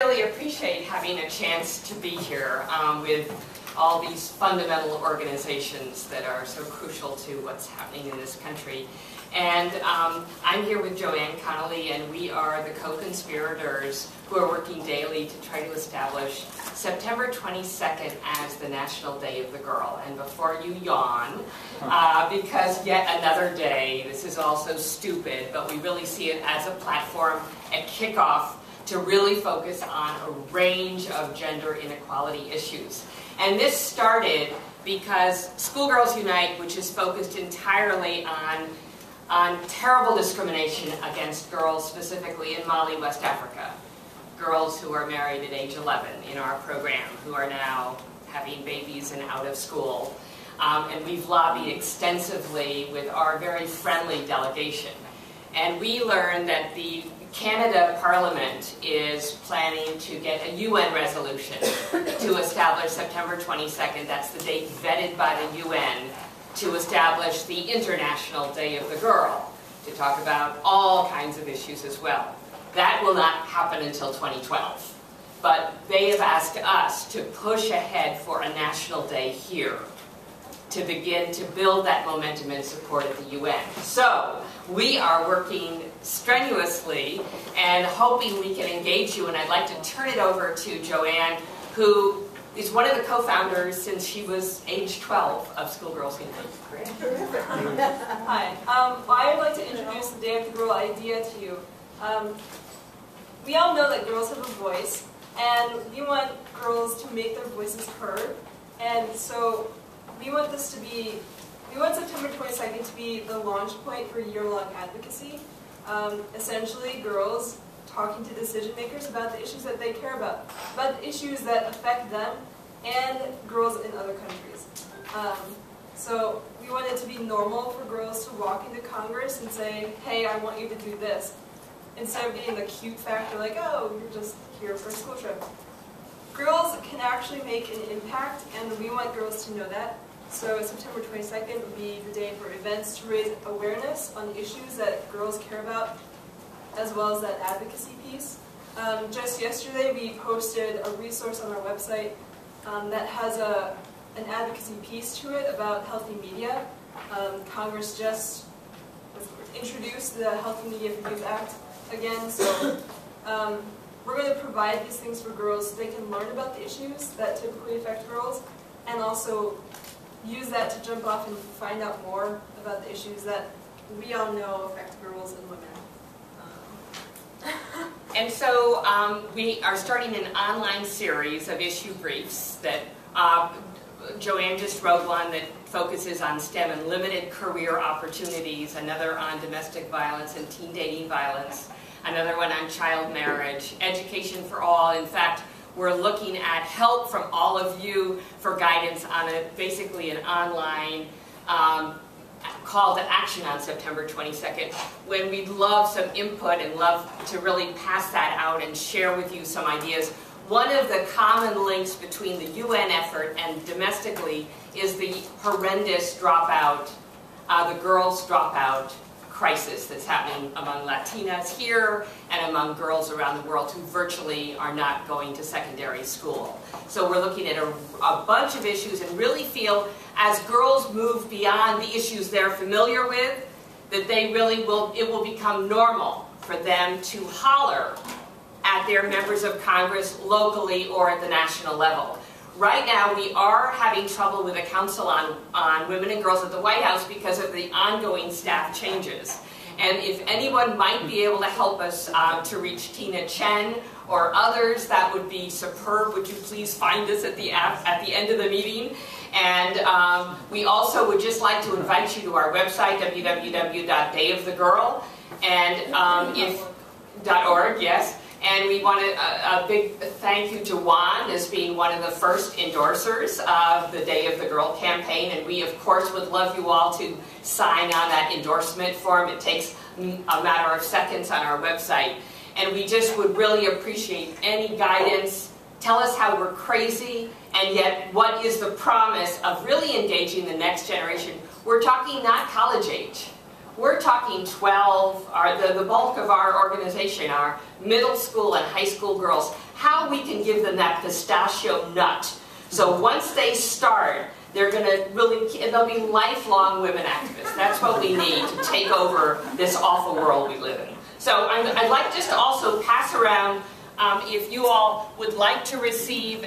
Really appreciate having a chance to be here with all these fundamental organizations that are so crucial to what's happening in this country. And I'm here with Joanne Conelley, and we are the co-conspirators who are working daily to try to establish September 22nd as the National Day of the Girl. And before you yawn, because yet another day, this is also stupid, but we really see it as a platform at kickoff to really focus on a range of gender inequality issues. And this started because Schoolgirls Unite, which is focused entirely on terrible discrimination against girls, specifically in Mali, West Africa. Girls who are married at age 11 in our program, who are now having babies and out of school. And we've lobbied extensively with our very friendly delegation. And we learned that the Canada Parliament is planning to get a UN resolution to establish September 22nd, that's the date vetted by the UN, to establish the International Day of the Girl, to talk about all kinds of issues as well. That will not happen until 2012. But they have asked us to push ahead for a national day here, to begin to build that momentum and support at the UN. So we are working strenuously and hoping we can engage you, and I'd like to turn it over to Joanne, who is one of the co-founders since she was age 12 of Schoolgirls Unite. Hi, I would like to introduce the Day of the Girl idea to you. We all know that girls have a voice, and we want girls to make their voices heard, and so we want September 22nd to be the launch point for year-long advocacy. Essentially, girls talking to decision makers about the issues that they care about the issues that affect them and girls in other countries. So we want it to be normal for girls to walk into Congress and say, hey, I want you to do this, instead of being the cute factor like, oh, you're just here for a school trip. Girls can actually make an impact, and we want girls to know that. So September 22nd would be the day for events to raise awareness on issues that girls care about, as well as that advocacy piece. Just yesterday we posted a resource on our website that has an advocacy piece to it about healthy media. Congress just introduced the Healthy Media for Youth Act again, so we're going to provide these things for girls so they can learn about the issues that typically affect girls, and also use that to jump off and find out more about the issues that we all know affect girls and women. And so we are starting an online series of issue briefs that Joanne just wrote one that focuses on STEM and limited career opportunities, another on domestic violence and teen dating violence, another one on child marriage, education for all. In fact, we're looking at help from all of you for guidance on basically an online call to action on September 22nd, when we'd love some input and love to really pass that out and share with you some ideas. One of the common links between the UN effort and domestically is the horrendous dropout, the girls' dropout crisis that's happening among Latinas here and among girls around the world who virtually are not going to secondary school. So we're looking at a bunch of issues and really feel as girls move beyond the issues they're familiar with, that they really it will become normal for them to holler at their members of Congress locally or at the national level. Right now, we are having trouble with the Council on Women and Girls at the White House because of the ongoing staff changes. And if anyone might be able to help us to reach Tina Chen or others, that would be superb. Would you please find us at the end of the meeting? And we also would just like to invite you to our website, www.dayofthegirl, and .org, yes. And we want a big thank you to Joanne as being one of the first endorsers of the Day of the Girl campaign. And we, of course, would love you all to sign on that endorsement form. It takes a matter of seconds on our website. And we just would really appreciate any guidance. Tell us how we're crazy, and yet what is the promise of really engaging the next generation. We're talking not college age. We're talking 12, the bulk of our organization are middle school and high school girls. how we can give them that pistachio nut. So once they start, they're going to really, they'll be lifelong women activists. That's what we need to take over this awful world we live in. So I'd like just to also pass around, if you all would like to receive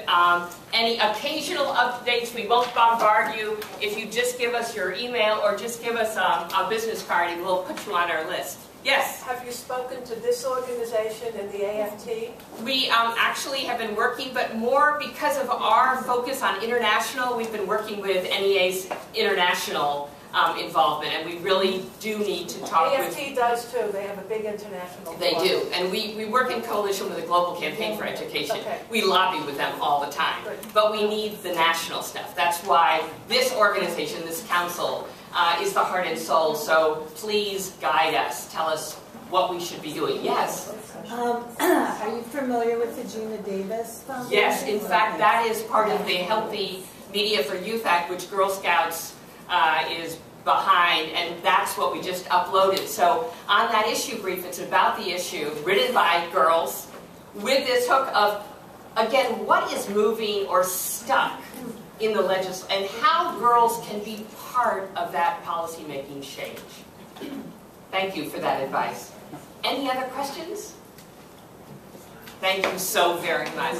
any occasional updates. We won't bombard you. If you just give us your email or just give us a business card, and we'll put you on our list. Yes? Have you spoken to this organization and the AFT? We actually have been working, but more because of our focus on international, we've been working with NEA's international involvement, and we really do need to talk with... AFT does too. They have a big international They do, and we work in coalition with the Global Campaign for Education. Okay. We lobby with them all the time, Good. but we need the national stuff. That's why this organization, this council, is the heart and soul, so please guide us. Tell us what we should be doing. Yes? Are you familiar with the Gina Davis Foundation? Yes, in fact, that is part of the Healthy Media for Youth Act, which Girl Scouts is behind, and that's what we just uploaded. So on that issue brief, it's about the issue, written by girls, with this hook of, again, what is moving or stuck in the legislation, and how girls can be part of that policy-making change. Thank you for that advice. Any other questions? Thank you so very much.